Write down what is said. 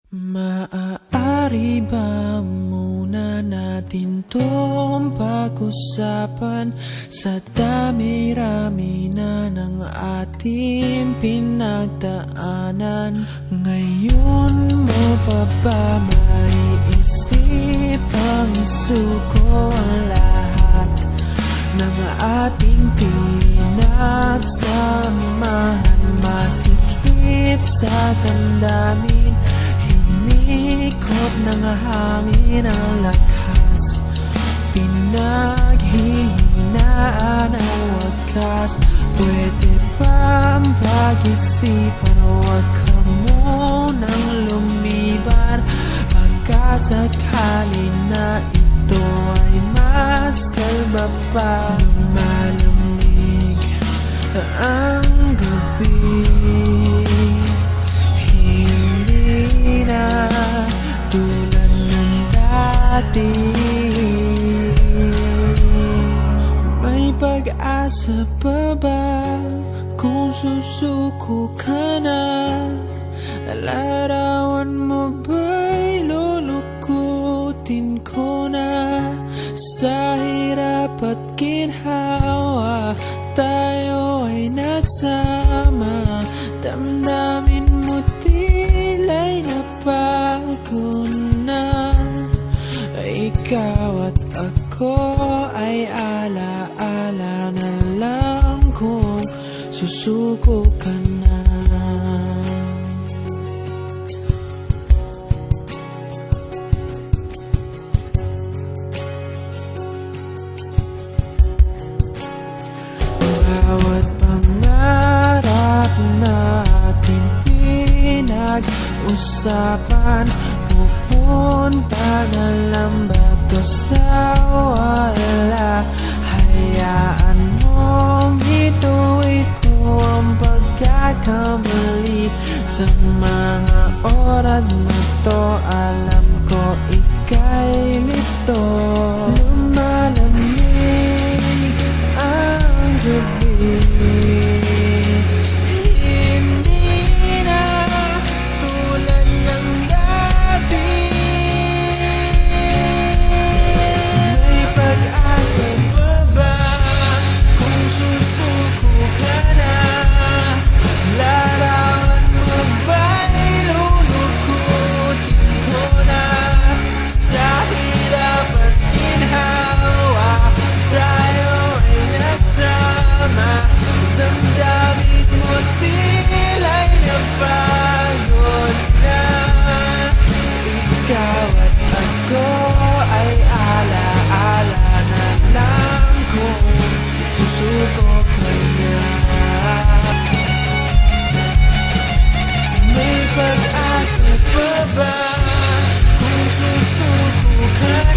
Maaari ba muna natin tong pag-usapan sa dami-rami na ng ating pinagdaanan? Ngayon mo pa ba maiisip ang isuko ang lahat ng ating pinagsamahan? Masikip sa damdamin, ikot ng hangin ang lakas, pinaghihinaan ang wakas. Pwede bang pag-isipan, huwag ka munang lumiban, pagkasakali na ito ay masalba pa. Lumalamig ang gabi, tulad ng dati. May pag-asa pa ba kung susuko ka na? Larawan mo ba'y lulukutin ko na? Sa hirap at ginhawa tayo ay nagsama, damdamin mo tila'y napagod na. Ikaw at ako ay ala-ala na lang kung susuko ka na. Bawat pangarap natin pinag-usapan, pupunta na lang ba to sa wala? Hayaan mong ituwid ko ang pagkakamali. Sa mga oras na to, alam ko ika'y lito. Lumalamig ang gabi, damdamin mo tila'y napagod na. Ikaw at ako ay ala-ala na lang kung susuko ka na. May pag-asa pa ba kung susuko ka na?